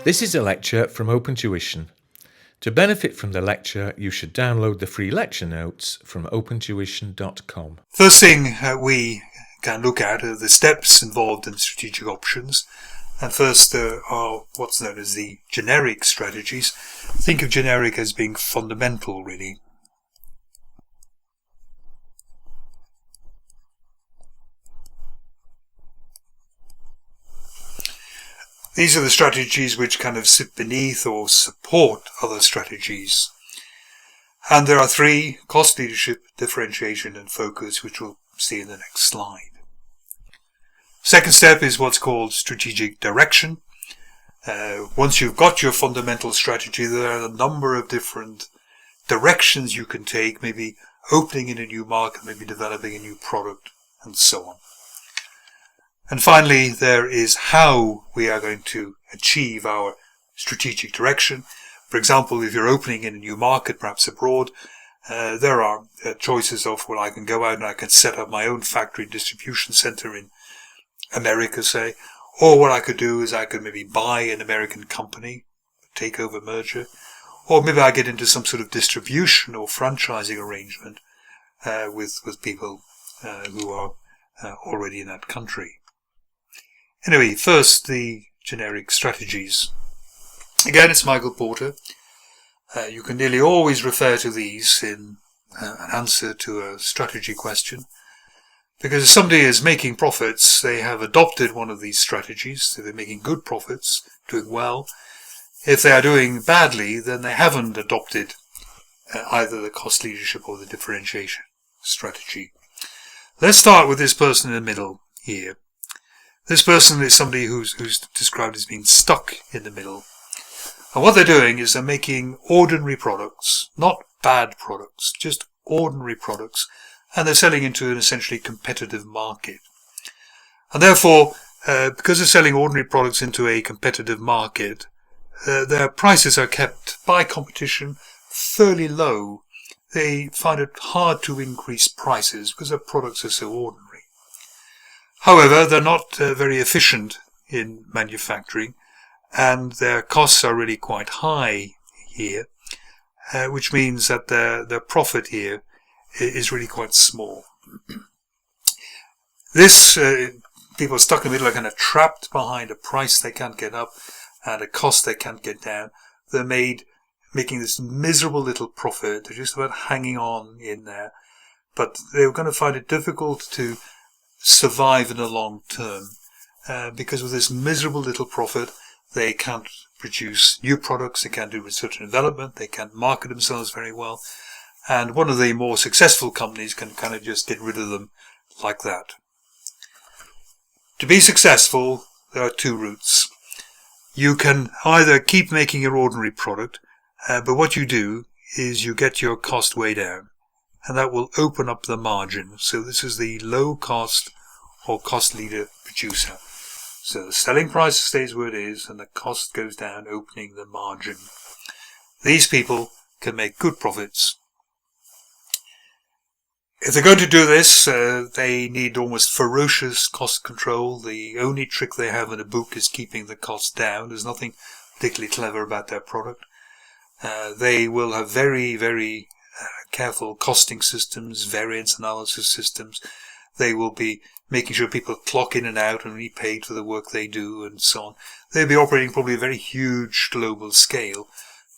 This is a lecture from OpenTuition. To benefit from the lecture, you should download the free lecture notes from opentuition.com. First thing we can look at are the steps involved in strategic options. And first are what's known as the generic strategies. Think of generic as being fundamental, really. These are the strategies which kind of sit beneath or support other strategies. And there are three: cost leadership, differentiation and focus, which we'll see in the next slide. Second step is what's called strategic direction. Once you've got your fundamental strategy, there are a number of different directions you can take, maybe opening in a new market, maybe developing a new product, and so on. And finally, there is how we are going to achieve our strategic direction. For example, if you're opening in a new market, perhaps abroad, there are choices of, well, I can go out and I can set up my own factory distribution center in America, say, or what I could do is I could maybe buy an American company, takeover merger, or maybe I get into some sort of distribution or franchising arrangement with people who are already in that country. Anyway, first, the generic strategies. Again, it's Michael Porter. You can nearly always refer to these in an answer to a strategy question, because if somebody is making profits, they have adopted one of these strategies, so they're making good profits, doing well. If they are doing badly, then they haven't adopted either the cost leadership or the differentiation strategy. Let's start with this person in the middle here. This person is somebody who's described as being stuck in the middle. And what they're doing is they're making ordinary products, not bad products, just ordinary products, and they're selling into an essentially competitive market. And therefore, because they're selling ordinary products into a competitive market, their prices are kept by competition fairly low. They find it hard to increase prices because their products are so ordinary. However, they're not very efficient in manufacturing, and their costs are really quite high here, which means that their profit here is really quite small. This people stuck in the middle are kind of trapped behind a price they can't get up and a cost they can't get down. They're making this miserable little profit. They're just about hanging on in there, but they're going to find it difficult to survive in the long term because with this miserable little profit, they can't produce new products, they can't do research and development, they can't market themselves very well, and one of the more successful companies can kind of just get rid of them like that. To be successful, there are two routes. You can either keep making your ordinary product, but what you do is you get your cost way down, and that will open up the margin. So this is the low cost or cost leader producer. So the selling price stays where it is and the cost goes down, opening the margin. These people can make good profits. If they're going to do this, they need almost ferocious cost control. The only trick they have in the book is keeping the cost down. There's nothing particularly clever about their product. They will have very, very careful costing systems, variance analysis systems. They will be making sure people clock in and out and be paid for the work they do and so on. They'll be operating probably a very huge global scale,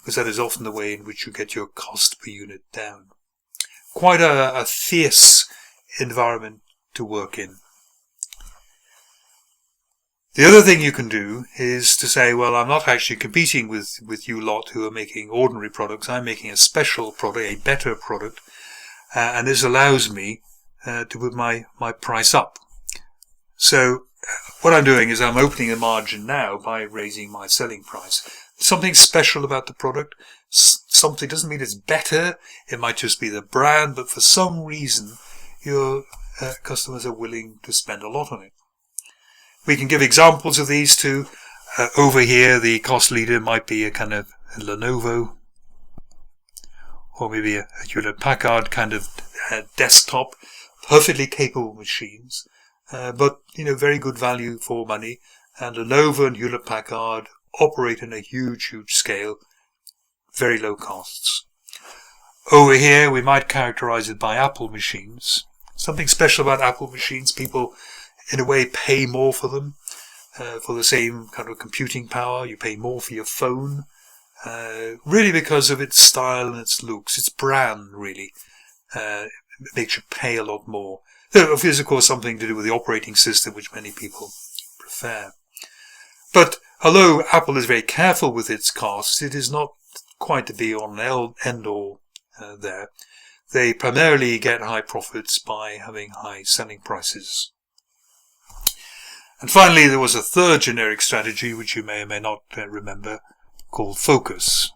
because that is often the way in which you get your cost per unit down. Quite a fierce environment to work in. The other thing you can do is to say, well, I'm not actually competing with you lot who are making ordinary products. I'm making a special product, a better product, and this allows me to put my price up. So what I'm doing is I'm opening a margin now by raising my selling price. Something special about the product. Something doesn't mean it's better. It might just be the brand, but for some reason your customers are willing to spend a lot on it. We can give examples of these two. Over here, the cost leader might be a kind of a Lenovo, or maybe a Hewlett-Packard kind of desktop, perfectly capable machines, but very good value for money. And Lenovo and Hewlett-Packard operate on a huge scale, very low costs. Over here, we might characterize it by Apple machines. Something special about Apple machines, people in a way pay more for them, for the same kind of computing power. You pay more for your phone, really because of its style and its looks, its brand really. It makes you pay a lot more. There's of course something to do with the operating system, which many people prefer. But although Apple is very careful with its costs, it is not quite the be-all and end-all there. They primarily get high profits by having high selling prices. And finally, there was a third generic strategy, which you may or may not remember, called focus.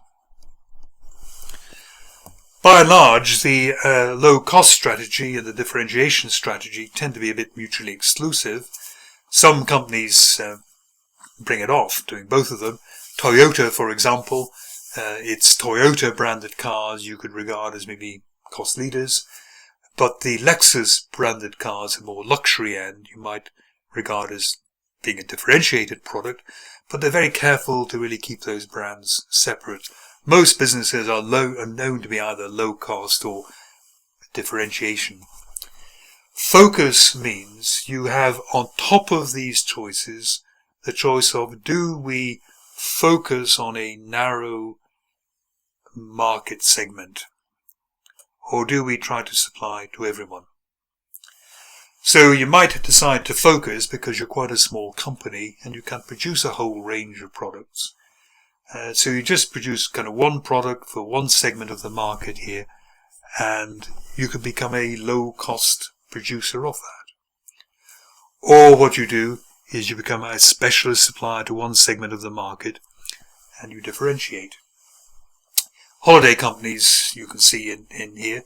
By and large, the low-cost strategy and the differentiation strategy tend to be a bit mutually exclusive. Some companies bring it off, doing both of them. Toyota, for example, its Toyota-branded cars you could regard as maybe cost leaders, but the Lexus-branded cars, a more luxury end, you might regard as being a differentiated product, but they're very careful to really keep those brands separate. Most businesses are known to be either low cost or differentiation. Focus means you have on top of these choices the choice of, do we focus on a narrow market segment, or do we try to supply to everyone? So you might decide to focus because you're quite a small company and you can produce a whole range of products. So you just produce kind of one product for one segment of the market here, and you can become a low-cost producer of that. Or what you do is you become a specialist supplier to one segment of the market and you differentiate. Holiday companies you can see in here.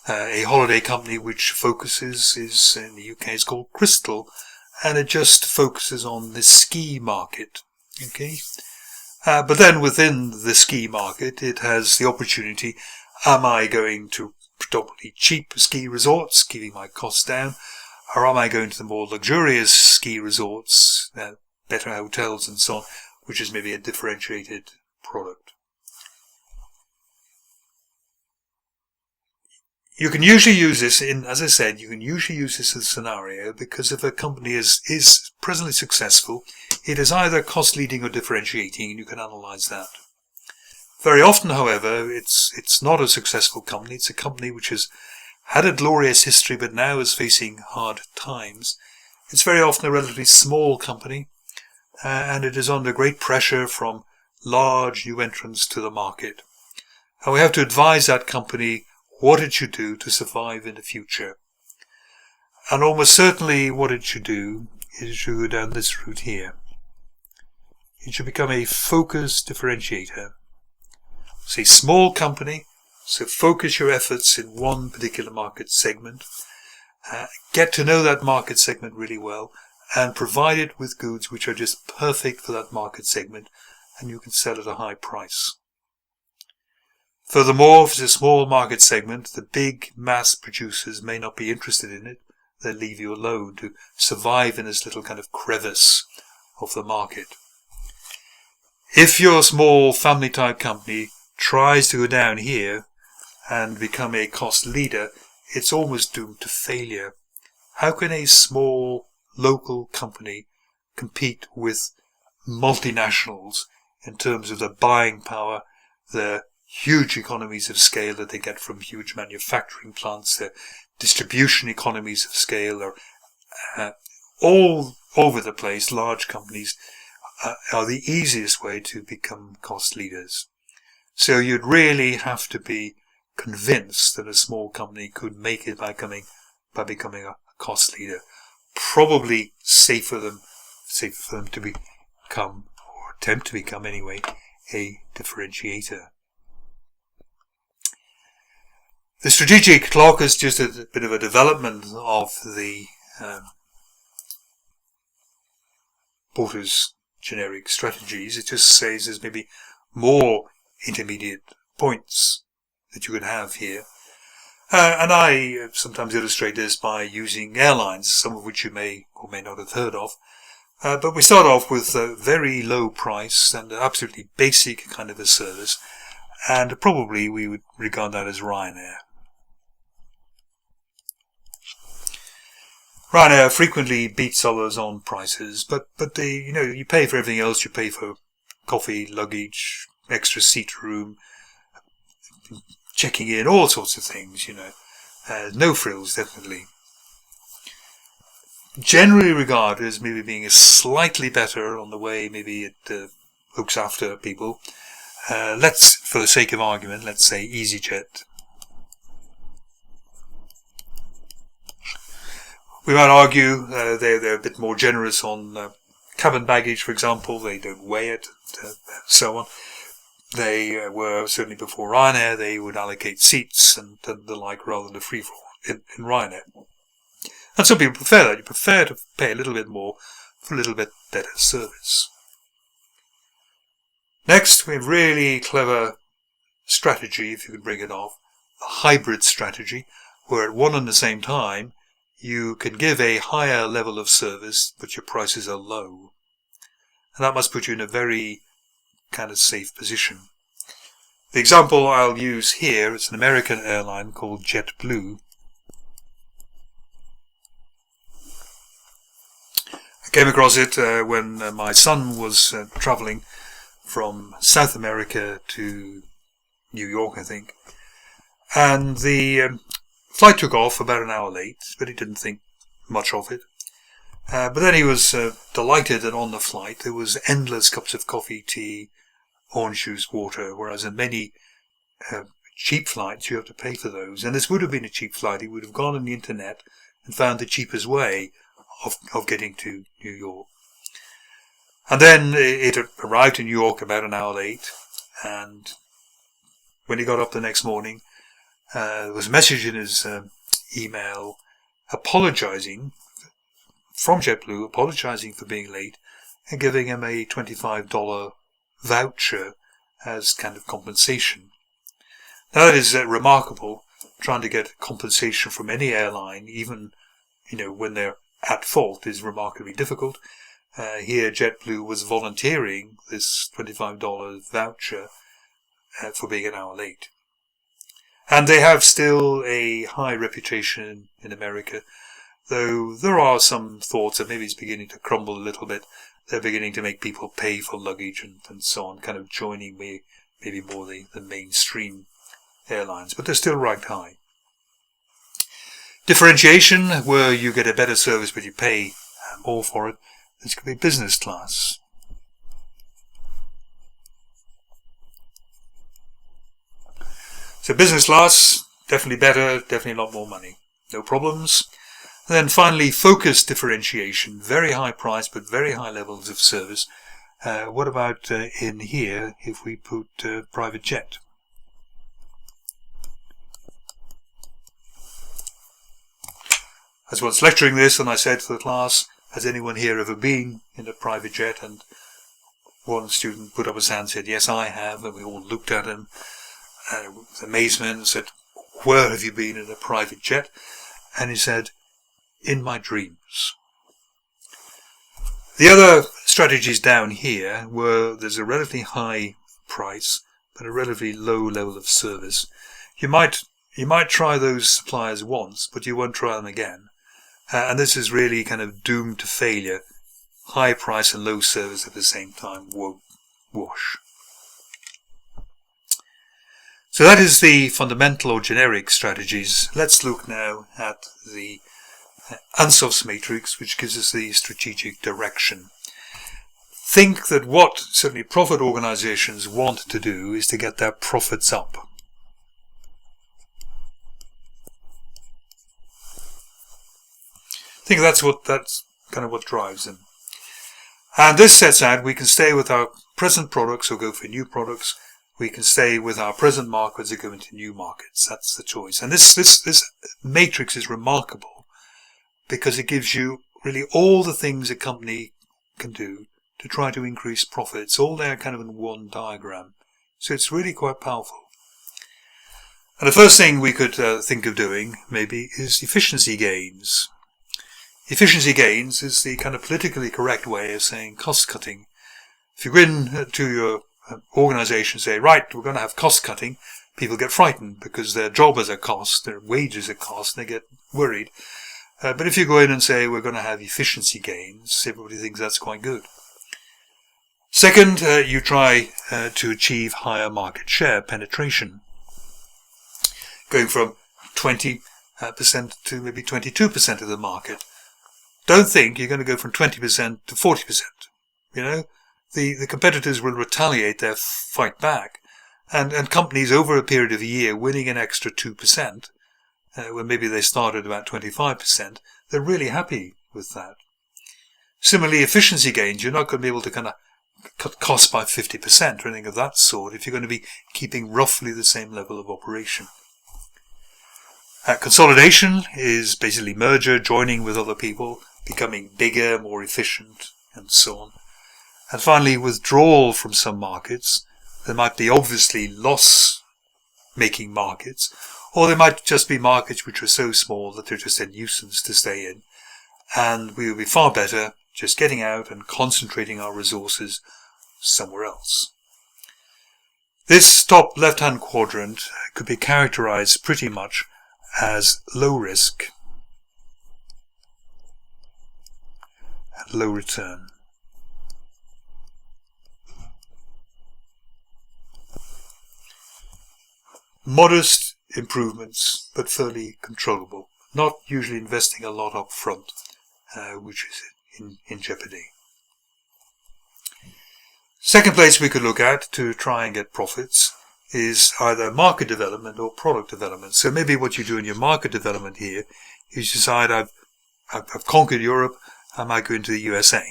A holiday company which focuses is, in the UK, is called Crystal, and it just focuses on the ski market. Okay, but then within the ski market, it has the opportunity: am I going to predominantly cheap ski resorts, keeping my costs down, or am I going to the more luxurious ski resorts, better hotels, and so on, which is maybe a differentiated product? You can usually use this as I said, you can usually use this in a scenario because if a company is presently successful, it is either cost leading or differentiating, and you can analyze that. Very often, however, it's not a successful company. It's a company which has had a glorious history but now is facing hard times. It's very often a relatively small company, and it is under great pressure from large new entrants to the market. And we have to advise that company what it should do to survive in the future. And almost certainly what it should do is it should go down this route here. It should become a focused differentiator. It's a small company, so focus your efforts in one particular market segment. Get to know that market segment really well and provide it with goods which are just perfect for that market segment, and you can sell at a high price. Furthermore, if it's a small market segment, the big mass producers may not be interested in it. They'll leave you alone to survive in this little kind of crevice of the market. If your small family type company tries to go down here and become a cost leader, it's almost doomed to failure. How can a small local company compete with multinationals in terms of the buying power, the huge economies of scale that they get from huge manufacturing plants, the distribution economies of scale are all over the place? Large companies are the easiest way to become cost leaders. So you'd really have to be convinced that a small company could make it by becoming a cost leader. Probably safer for them to become, or attempt to become anyway, a differentiator. The strategic clock is just a bit of a development of the Porter's generic strategies. It just says there's maybe more intermediate points that you could have here. And I sometimes illustrate this by using airlines, some of which you may or may not have heard of. But we start off with a very low price and absolutely basic kind of a service, and probably we would regard that as Ryanair. Ryanair frequently beats others on prices, but they, you pay for everything else. You pay for coffee, luggage, extra seat room, checking in, all sorts of things, no frills, definitely. Generally regarded as maybe being slightly better on the way maybe it looks after people. Let's, for the sake of argument, let's say EasyJet. We might argue they're a bit more generous on cabin baggage, for example. They don't weigh it, so on. They were, certainly before Ryanair, they would allocate seats and the like rather than the free fall in Ryanair. And some people prefer that. You prefer to pay a little bit more for a little bit better service. Next, we have really clever strategy, if you can bring it off, a hybrid strategy, where at one and the same time, you can give a higher level of service, but your prices are low. And that must put you in a very kind of safe position. The example I'll use here is an American airline called JetBlue. I came across it when my son was traveling from South America to New York, I think. And the flight took off about an hour late, but he didn't think much of it. But then he was delighted that on the flight there was endless cups of coffee, tea, orange juice, water, whereas in many cheap flights you have to pay for those. And this would have been a cheap flight. He would have gone on the internet and found the cheapest way of getting to New York. And then it arrived in New York about an hour late, and when he got up the next morning, there was a message in his email apologizing from JetBlue, apologizing for being late and giving him a $25 voucher as kind of compensation. Now that is remarkable. Trying to get compensation from any airline, even when they're at fault, is remarkably difficult. Here JetBlue was volunteering this $25 voucher for being an hour late. And they have still a high reputation in America, though there are some thoughts that maybe it's beginning to crumble a little bit. They're beginning to make people pay for luggage and so on, kind of joining maybe more the mainstream airlines, but they're still ranked high. Differentiation, where you get a better service but you pay more for it, this could be business class. So business class, definitely better, definitely a lot more money. No problems. And then finally, focus differentiation. Very high price, but very high levels of service. What about in here, if we put private jet? I was once lecturing this, and I said to the class, has anyone here ever been in a private jet? And one student put up his hand and said, yes, I have. And we all looked at him with amazement and said, where have you been in a private jet? And he said, in my dreams. The other strategies down here were there's a relatively high price but a relatively low level of service. You might try those suppliers once, but you won't try them again. And this is really kind of doomed to failure. High price and low service at the same time won't wash. So that is the fundamental or generic strategies. Let's look now at the Ansoff's matrix, which gives us the strategic direction. Think that what certainly profit organizations want to do is to get their profits up. I think that's kind of what drives them. And this sets out we can stay with our present products or go for new products. We can stay with our present markets or go into new markets. That's the choice. And this matrix is remarkable because it gives you really all the things a company can do to try to increase profits, all there kind of in one diagram. So it's really quite powerful. And the first thing we could think of doing maybe is efficiency gains. efficiency gains is the kind of politically correct way of saying cost cutting. If you go in to your organization and say, right, we're going to have cost cutting, people get frightened because their job is a cost, their wages are a cost, and they get worried. But if you go in and say, we're going to have efficiency gains, everybody thinks that's quite good. Second, you try to achieve higher market share penetration, going from 20% to maybe 22% of the market. Don't think you're going to go from 20% to 40%. You know, the competitors will retaliate, they'll fight back. And companies over a period of a year winning an extra 2%, when maybe they started about 25%, they're really happy with that. Similarly, efficiency gains, you're not going to be able to kind of cut costs by 50% or anything of that sort if you're going to be keeping roughly the same level of operation. Consolidation is basically merger, joining with other people, becoming bigger, more efficient, and so on. And finally, withdrawal from some markets. There might be obviously loss-making markets, or there might just be markets which are so small that they're just a nuisance to stay in. And we would be far better just getting out and concentrating our resources somewhere else. This top left-hand quadrant could be characterized pretty much as low risk and low return. Modest improvements, but fairly controllable. Not usually investing a lot up front, which is in jeopardy. Second place we could look at to try and get profits is either market development or product development. So maybe what you do in your market development here is decide I've conquered Europe, I might go into the USA.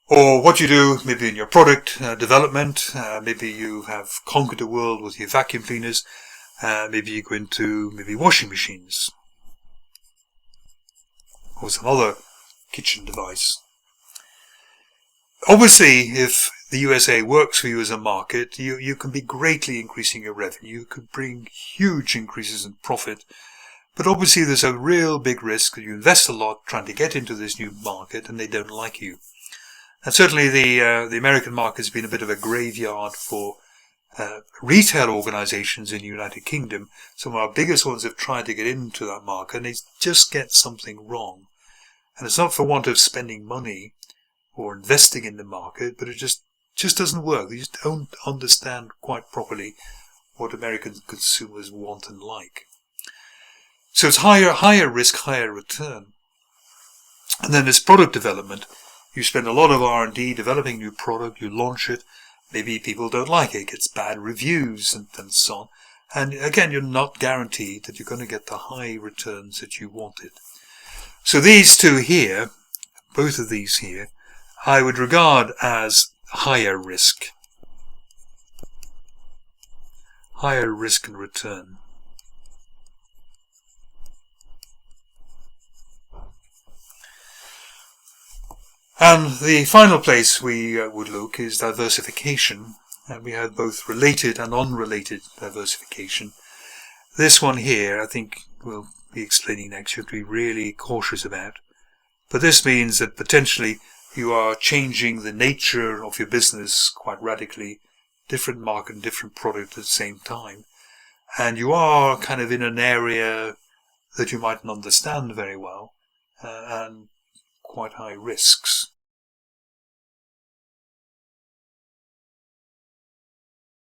Or what you do maybe in your product development, maybe you have conquered the world with your vacuum cleaners, maybe you go into maybe washing machines or some other kitchen device. Obviously, if the USA works for you as a market, you can be greatly increasing your revenue. You could bring huge increases in profit. But obviously there's a real big risk that you invest a lot trying to get into this new market and they don't like you. And certainly the American market has been a bit of a graveyard for retail organizations in the United Kingdom. Some of our biggest ones have tried to get into that market and they just get something wrong. And it's not for want of spending money or investing in the market, but it just doesn't work. They just don't understand quite properly what American consumers want and like. So it's higher risk, higher return. And then there's product development. You spend a lot of R&D developing new product, you launch it, maybe people don't like it, it gets bad reviews and so on. And again, you're not guaranteed that you're going to get the high returns that you wanted. So these two here, both of these here, I would regard as higher risk. Higher risk and return. And the final place we would look is diversification. And we have both related and unrelated diversification. This one here, I think we'll be explaining next, you have to be really cautious about. But this means that potentially you are changing the nature of your business quite radically, different market and different product at the same time. And you are kind of in an area that you mightn't understand very well, and quite high risks.